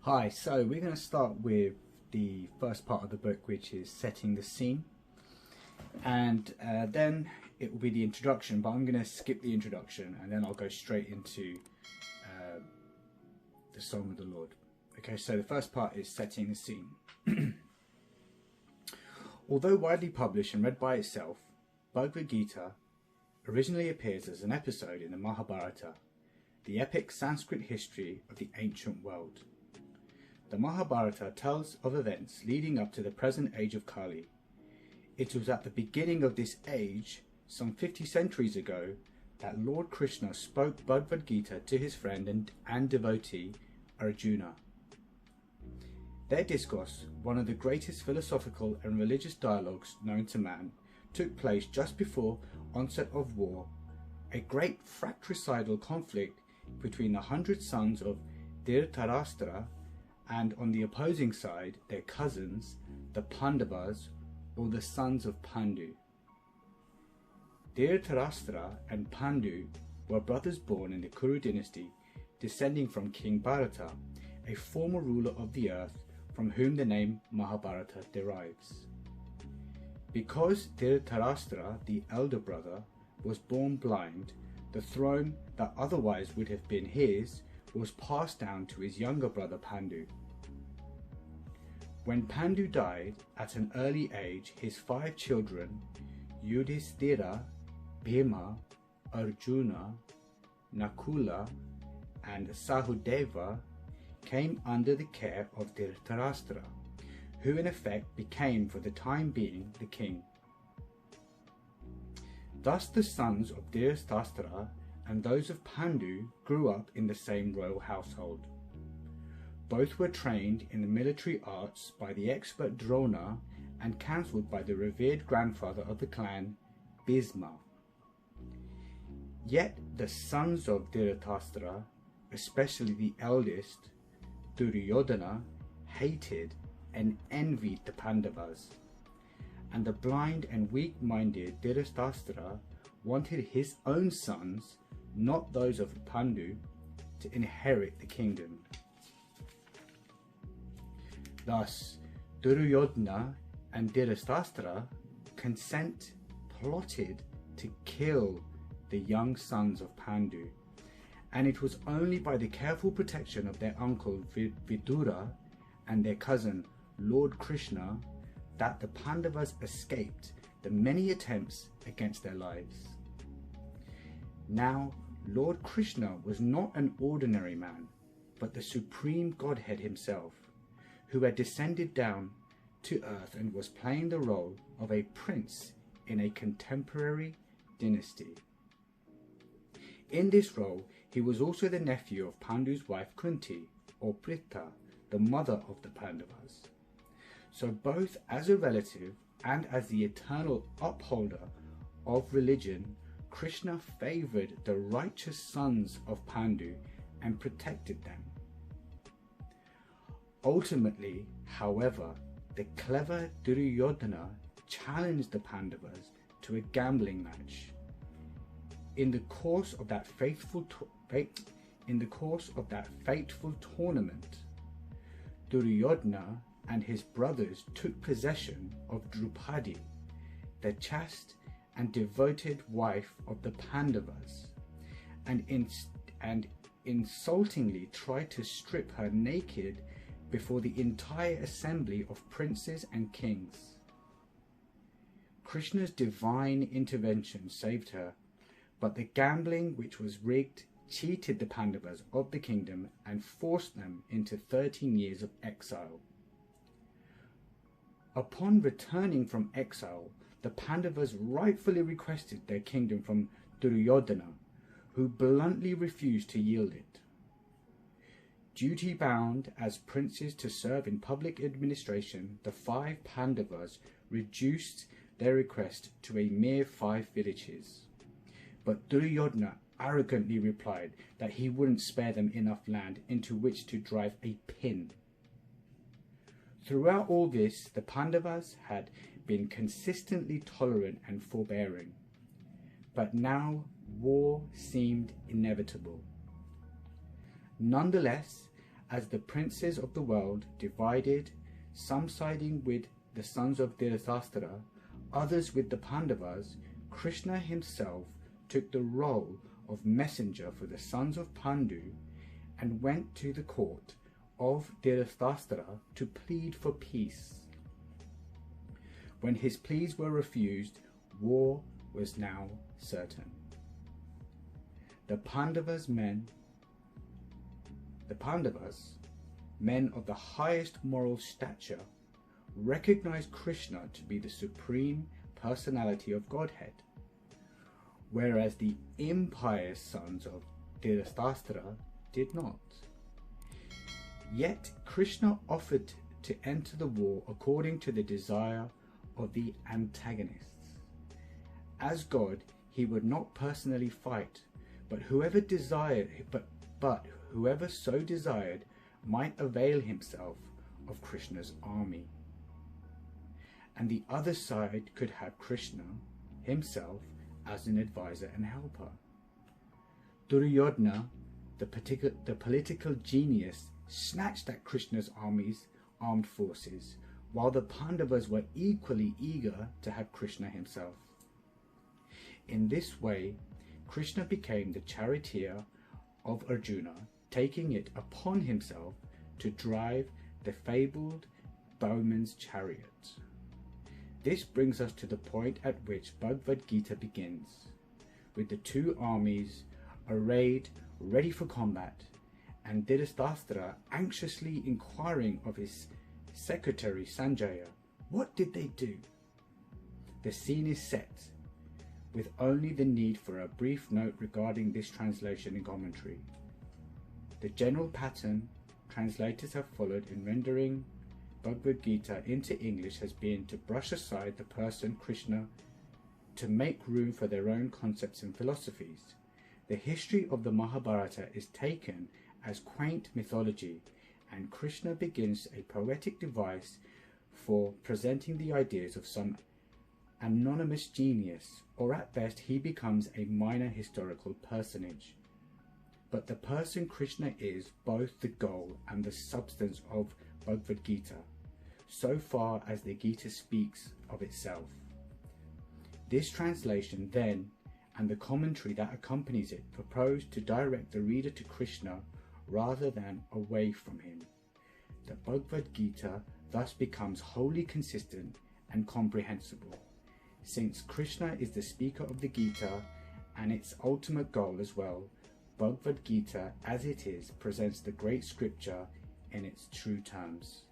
Hi, so we're going to start with the first part of the book, which is setting the scene, and then it will be the introduction, but I'm going to skip the introduction and then I'll go straight into the Song of the Lord. Okay, so the first part is setting the scene. Although widely published and read by itself, Bhagavad Gita originally appears as an episode in the Mahabharata, the epic Sanskrit history of the ancient world. The Mahabharata tells of events leading up to the present age of Kali. It was at the beginning of this age, some 50 centuries ago, that Lord Krishna spoke Bhagavad Gita to his friend and devotee Arjuna. Their discourse, one of the greatest philosophical and religious dialogues known to man, took place just before onset of war, a great fratricidal conflict between the 100 sons of Dhrtarastra and on the opposing side their cousins, the Pandavas, or the sons of Pandu. Dhrtarastra and Pandu were brothers born in the Kuru dynasty, descending from King Bharata, a former ruler of the earth from whom the name Mahabharata derives. Because Dhrtarastra, the elder brother, was born blind, the throne that otherwise would have been his was passed down to his younger brother Pandu. When Pandu died at an early age, his 5 children, Yudhishthira, Bhima, Arjuna, Nakula, and Sahudeva, came under the care of Dhrtarastra, who in effect became for the time being the king. Thus the sons of Dhrtarastra and those of Pandu grew up in the same royal household. Both were trained in the military arts by the expert Drona and counselled by the revered grandfather of the clan, Bhisma. Yet the sons of Dhritarashtra, especially the eldest, Duryodhana, hated and envied the Pandavas, and the blind and weak-minded Dhritarashtra wanted his own sons, not those of Pandu, to inherit the kingdom. Thus, Duryodhana and Dhritarashtra plotted to kill the young sons of Pandu, and it was only by the careful protection of their uncle Vidura and their cousin Lord Krishna that the Pandavas escaped the many attempts against their lives. Now, Lord Krishna was not an ordinary man, but the supreme Godhead himself, who had descended down to earth and was playing the role of a prince in a contemporary dynasty. In this role, he was also the nephew of Pandu's wife Kunti, or Pritha, the mother of the Pandavas. So both as a relative and as the eternal upholder of religion, Krishna favoured the righteous sons of Pandu and protected them. Ultimately, however, the clever Duryodhana challenged the Pandavas to a gambling match. In the course of that fateful tournament, Duryodhana and his brothers took possession of Draupadi, the chaste and devoted wife of the Pandavas, and insultingly tried to strip her naked before the entire assembly of princes and kings. Krishna's divine intervention saved her, but the gambling, which was rigged, cheated the Pandavas of the kingdom and forced them into 13 years of exile. Upon returning from exile, the Pandavas rightfully requested their kingdom from Duryodhana, who bluntly refused to yield it. Duty-bound as princes to serve in public administration, the 5 Pandavas reduced their request to a mere 5 villages. But Duryodhana arrogantly replied that he wouldn't spare them enough land into which to drive a pin. Throughout all this, the Pandavas had been consistently tolerant and forbearing, but now war seemed inevitable. Nonetheless, as the princes of the world divided, some siding with the sons of Dhrtarastra, others with the Pandavas, Krishna himself took the role of messenger for the sons of Pandu and went to the court of Dhrtarastra to plead for peace. When his pleas were refused, war was now certain. The Pandavas, men of the highest moral stature, recognized Krishna to be the supreme personality of Godhead, whereas the impious sons of Dhrtarastra did not. Yet Krishna offered to enter the war according to the desire of the antagonists. As God, he would not personally fight, but whoever so desired might avail himself of Krishna's army. And the other side could have Krishna himself as an advisor and helper. Duryodhana, the political genius, snatched at Krishna's armed forces, while the Pandavas were equally eager to have Krishna himself. In this way, Krishna became the charioteer of Arjuna, taking it upon himself to drive the fabled bowman's chariot. This brings us to the point at which Bhagavad Gita begins, with the two armies arrayed, ready for combat, and Dhrtarastra anxiously inquiring of his secretary Sanjaya, what did they do? The scene is set, with only the need for a brief note regarding this translation and commentary. The general pattern translators have followed in rendering Bhagavad Gita into English has been to brush aside the person Krishna to make room for their own concepts and philosophies. The history of the Mahabharata is taken as quaint mythology, and Krishna begins a poetic device for presenting the ideas of some anonymous genius, or at best he becomes a minor historical personage. But the person Krishna is both the goal and the substance of Bhagavad Gita, so far as the Gita speaks of itself. This translation then, and the commentary that accompanies it, propose to direct the reader to Krishna rather than away from him. The Bhagavad Gita thus becomes wholly consistent and comprehensible, since Krishna is the speaker of the Gita and its ultimate goal as well. Bhagavad Gita as it is presents the great scripture in its true terms.